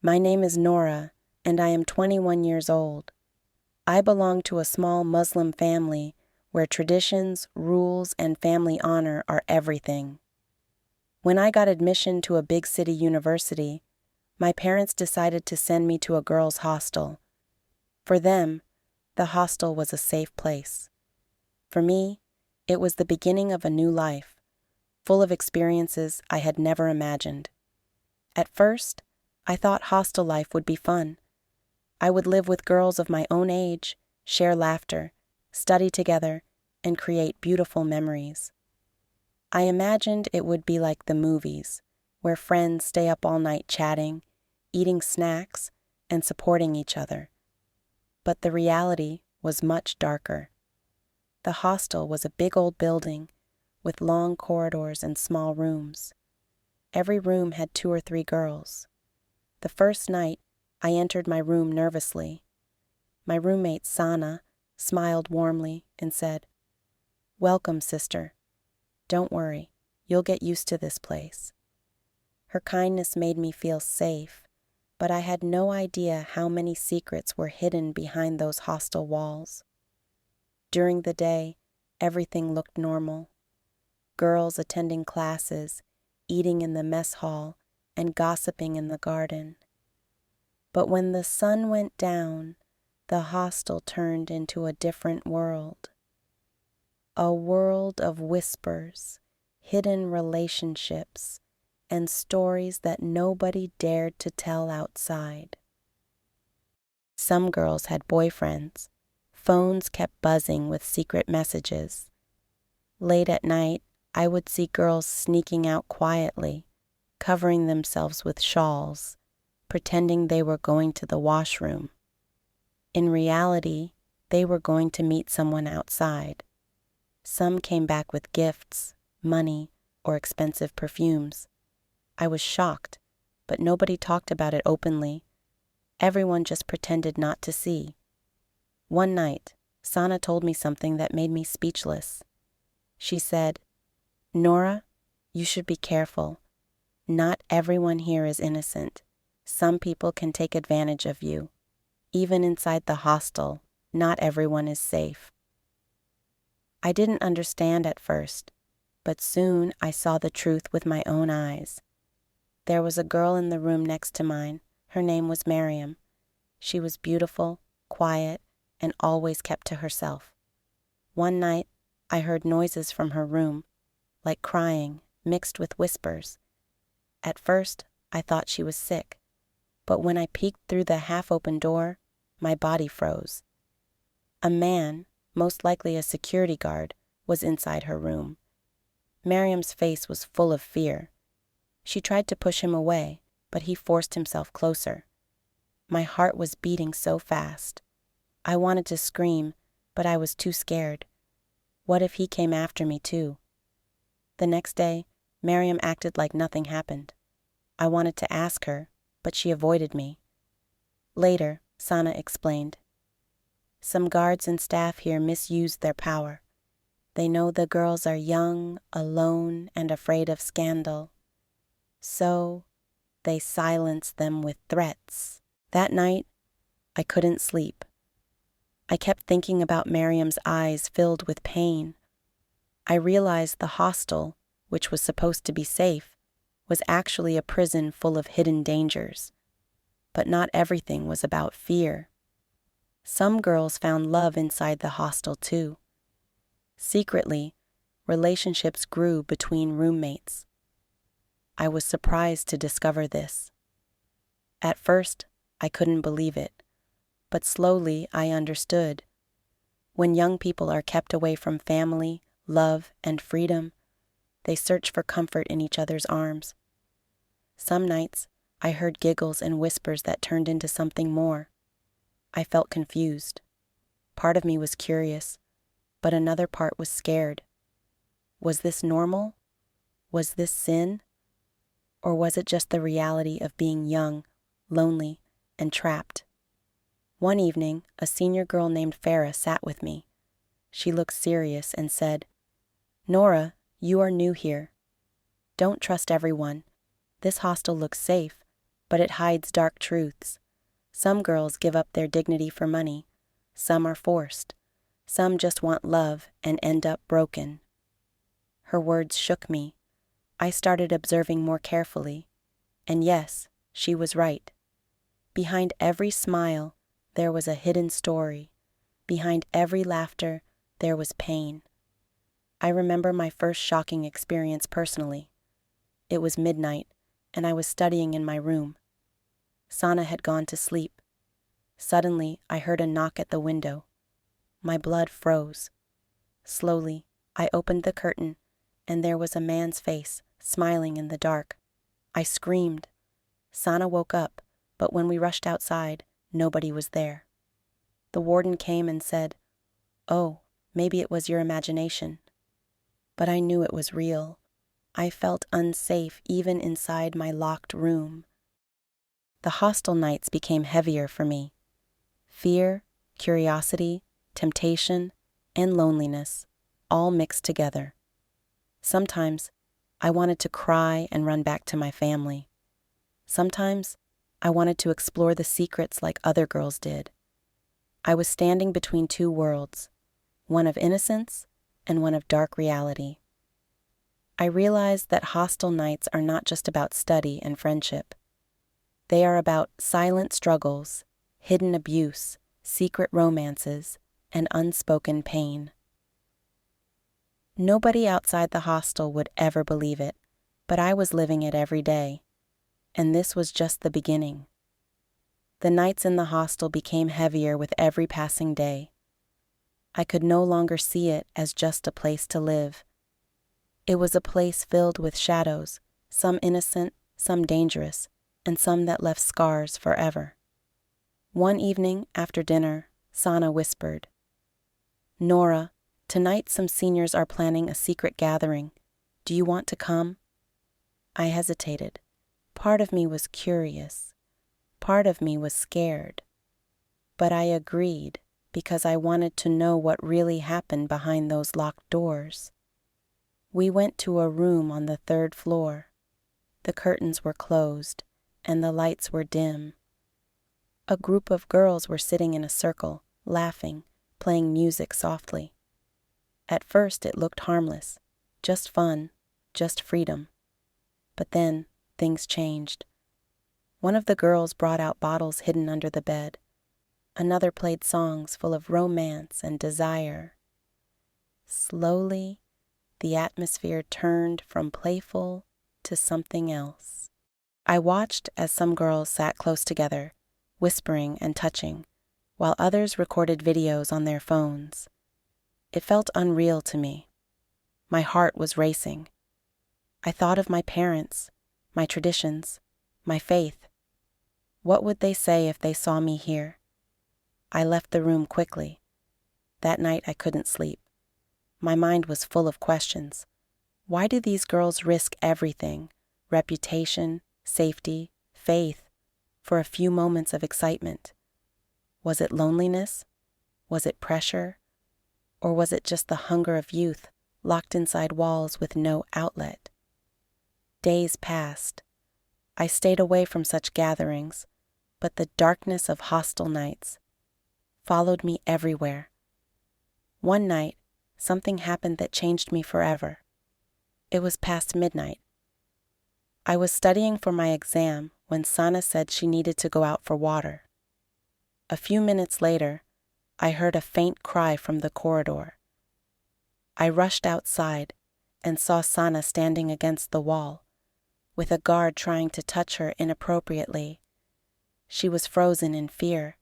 My name is Nora, and I am 21 years old. I belong to a small Muslim family where traditions, rules, and family honor are everything. When I got admission to a big city university, my parents decided to send me to a girls' hostel. For them, the hostel was a safe place. For me, it was the beginning of a new life, full of experiences I had never imagined. At first, I thought hostel life would be fun. I would live with girls of my own age, share laughter, study together, and create beautiful memories. I imagined it would be like the movies, where friends stay up all night chatting, eating snacks, and supporting each other. But the reality was much darker. The hostel was a big old building with long corridors and small rooms. Every room had 2 or 3 girls. The first night, I entered my room nervously. My roommate, Sana, smiled warmly and said, "Welcome, sister. Don't worry, you'll get used to this place." Her kindness made me feel safe, but I had no idea how many secrets were hidden behind those hostel walls. During the day, everything looked normal. Girls attending classes, eating in the mess hall, and gossiping in the garden. But when the sun went down, the hostel turned into a different world. A world of whispers, hidden relationships, and stories that nobody dared to tell outside. Some girls had boyfriends. Phones kept buzzing with secret messages. Late at night, I would see girls sneaking out quietly, covering themselves with shawls, pretending they were going to the washroom. In reality, they were going to meet someone outside. Some came back with gifts, money, or expensive perfumes. I was shocked, but nobody talked about it openly. Everyone just pretended not to see. One night, Sana told me something that made me speechless. She said, "Nora, you should be careful. Not everyone here is innocent. Some people can take advantage of you. Even inside the hostel, not everyone is safe." I didn't understand at first, but soon I saw the truth with my own eyes. There was a girl in the room next to mine. Her name was Miriam. She was beautiful, quiet, and always kept to herself. One night, I heard noises from her room, like crying, mixed with whispers. At first, I thought she was sick, but when I peeked through the half-open door, my body froze. A man, most likely a security guard, was inside her room. Miriam's face was full of fear. She tried to push him away, but he forced himself closer. My heart was beating so fast. I wanted to scream, but I was too scared. What if he came after me too? The next day, Miriam acted like nothing happened. I wanted to ask her, but she avoided me. Later, Sana explained, "Some guards and staff here misuse their power. They know the girls are young, alone, and afraid of scandal. So, they silence them with threats." That night, I couldn't sleep. I kept thinking about Miriam's eyes filled with pain. I realized the hostel, which was supposed to be safe, was actually a prison full of hidden dangers. But not everything was about fear. Some girls found love inside the hostel too. Secretly, relationships grew between roommates. I was surprised to discover this. At first, I couldn't believe it, but slowly I understood. When young people are kept away from family, love, and freedom, they search for comfort in each other's arms. Some nights, I heard giggles and whispers that turned into something more. I felt confused. Part of me was curious, but another part was scared. Was this normal? Was this sin? Or was it just the reality of being young, lonely, and trapped? One evening, a senior girl named Farah sat with me. She looked serious and said, "Nora, you are new here. Don't trust everyone. This hostel looks safe, but it hides dark truths. Some girls give up their dignity for money. Some are forced. Some just want love and end up broken. Her words shook me. I started observing more carefully. And yes, she was right. Behind every smile, there was a hidden story. Behind every laughter, there was pain. I remember my first shocking experience personally. It was midnight, and I was studying in my room. Sana had gone to sleep. Suddenly, I heard a knock at the window. My blood froze. Slowly, I opened the curtain, and there was a man's face, smiling in the dark. I screamed. Sana woke up, but when we rushed outside, nobody was there. The warden came and said, "Oh, maybe it was your imagination." But I knew it was real. I felt unsafe even inside my locked room. The hostel nights became heavier for me. Fear, curiosity, temptation, and loneliness, all mixed together. Sometimes, I wanted to cry and run back to my family. Sometimes, I wanted to explore the secrets like other girls did. I was standing between two worlds, one of innocence and one of dark reality. I realized that hostel nights are not just about study and friendship. They are about silent struggles, hidden abuse, secret romances, and unspoken pain. Nobody outside the hostel would ever believe it, but I was living it every day, and this was just the beginning. The nights in the hostel became heavier with every passing day. I could no longer see it as just a place to live. It was a place filled with shadows, some innocent, some dangerous, and some that left scars forever. One evening after dinner, Sana whispered, "Nora, tonight some seniors are planning a secret gathering. Do you want to come?" I hesitated. Part of me was curious. Part of me was scared. But I agreed because I wanted to know what really happened behind those locked doors. We went to a room on the 3rd floor. The curtains were closed, and the lights were dim. A group of girls were sitting in a circle, laughing, playing music softly. At first it looked harmless, just fun, just freedom. But then things changed. One of the girls brought out bottles hidden under the bed. Another played songs full of romance and desire. Slowly, the atmosphere turned from playful to something else. I watched as some girls sat close together, whispering and touching, while others recorded videos on their phones. It felt unreal to me. My heart was racing. I thought of my parents, my traditions, my faith. What would they say if they saw me here? I left the room quickly. That night I couldn't sleep. My mind was full of questions. Why do these girls risk everything, reputation, safety, faith, for a few moments of excitement? Was it loneliness? Was it pressure? Or was it just the hunger of youth, locked inside walls with no outlet? Days passed. I stayed away from such gatherings, but the darkness of hostel nights followed me everywhere. One night, something happened that changed me forever. It was past midnight. I was studying for my exam when Sana said she needed to go out for water. A few minutes later, I heard a faint cry from the corridor. I rushed outside and saw Sana standing against the wall, with a guard trying to touch her inappropriately. She was frozen in fear.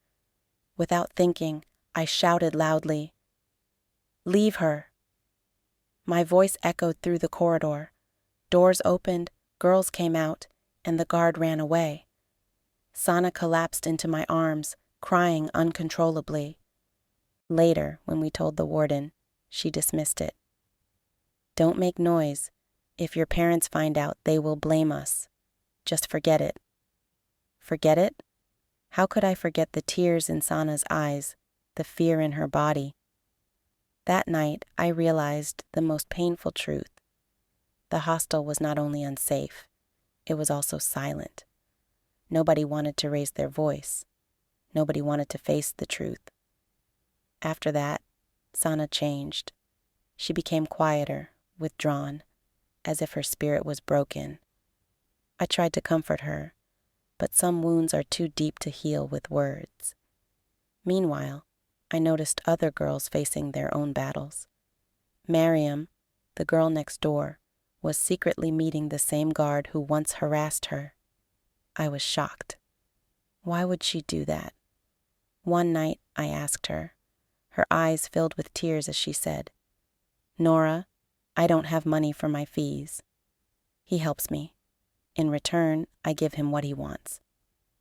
Without thinking, I shouted loudly, "Leave her!" My voice echoed through the corridor. Doors opened, girls came out, and the guard ran away. Sana collapsed into my arms, crying uncontrollably. Later, when we told the warden, she dismissed it. "Don't make noise. If your parents find out, they will blame us. Just forget it." Forget it? How could I forget the tears in Sana's eyes, the fear in her body? That night, I realized the most painful truth. The hostel was not only unsafe, it was also silent. Nobody wanted to raise their voice. Nobody wanted to face the truth. After that, Sana changed. She became quieter, withdrawn, as if her spirit was broken. I tried to comfort her, but some wounds are too deep to heal with words. Meanwhile, I noticed other girls facing their own battles. Miriam, the girl next door, was secretly meeting the same guard who once harassed her. I was shocked. Why would she do that? One night, I asked her. Her eyes filled with tears as she said, "Nora, I don't have money for my fees. He helps me. In return, I give him what he wants."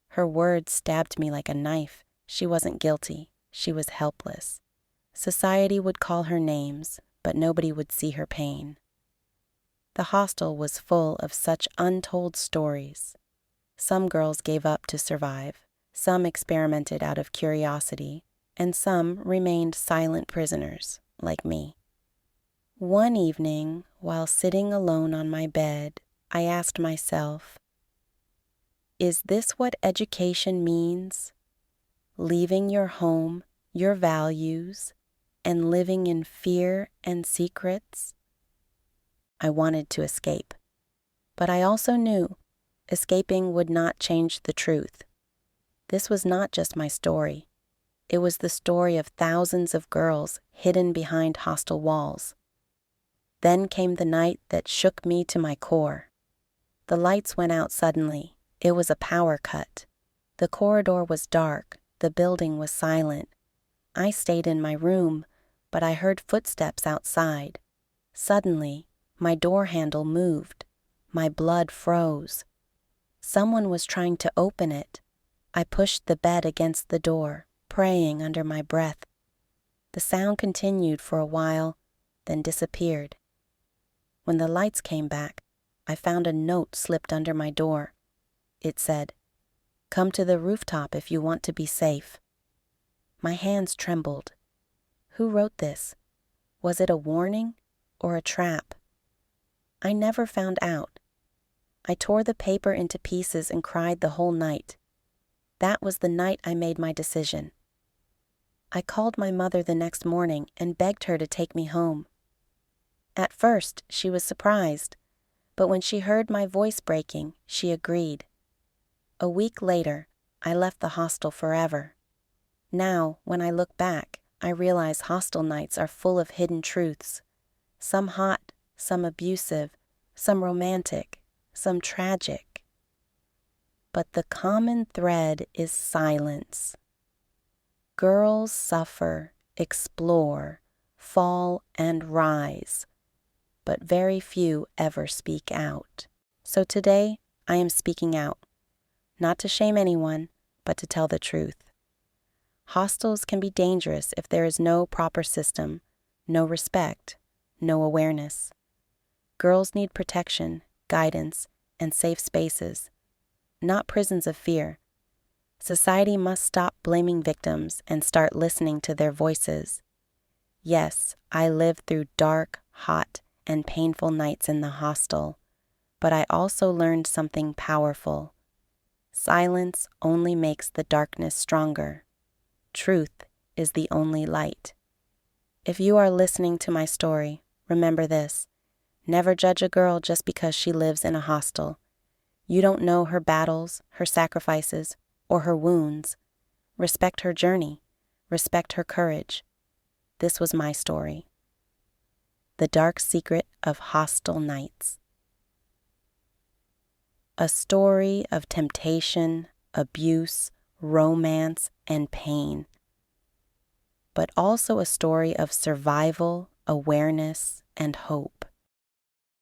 Her words stabbed me like a knife. She wasn't guilty. She was helpless. Society would call her names, but nobody would see her pain. The hostel was full of such untold stories. Some girls gave up to survive, some experimented out of curiosity, and some remained silent prisoners, like me. One evening, while sitting alone on my bed, I asked myself, is this what education means? Leaving your home, your values, and living in fear and secrets? I wanted to escape, but I also knew escaping would not change the truth. This was not just my story. It was the story of thousands of girls hidden behind hostile walls. Then came the night that shook me to my core. The lights went out suddenly. It was a power cut. The corridor was dark. The building was silent. I stayed in my room, but I heard footsteps outside. Suddenly, my door handle moved. My blood froze. Someone was trying to open it. I pushed the bed against the door, praying under my breath. The sound continued for a while, then disappeared. When the lights came back, I found a note slipped under my door. It said, "Come to the rooftop if you want to be safe." My hands trembled. Who wrote this? Was it a warning or a trap? I never found out. I tore the paper into pieces and cried the whole night. That was the night I made my decision. I called my mother the next morning and begged her to take me home. At first, she was surprised, but when she heard my voice breaking, she agreed. A week later, I left the hostel forever. Now, when I look back, I realize hostel nights are full of hidden truths. Some hot, some abusive, some romantic, some tragic. But the common thread is silence. Girls suffer, explore, fall, and rise, but very few ever speak out. So today, I am speaking out, not to shame anyone, but to tell the truth. Hostels can be dangerous if there is no proper system, no respect, no awareness. Girls need protection, guidance, and safe spaces, not prisons of fear. Society must stop blaming victims and start listening to their voices. Yes, I lived through dark, hot, and painful nights in the hostel, but I also learned something powerful. Silence only makes the darkness stronger. Truth is the only light. If you are listening to my story, remember this. Never judge a girl just because she lives in a hostel. You don't know her battles, her sacrifices, or her wounds. Respect her journey. Respect her courage. This was my story. The Dark Secret of Hostel Nights. A story of temptation, abuse, romance, and pain, but also a story of survival, awareness, and hope.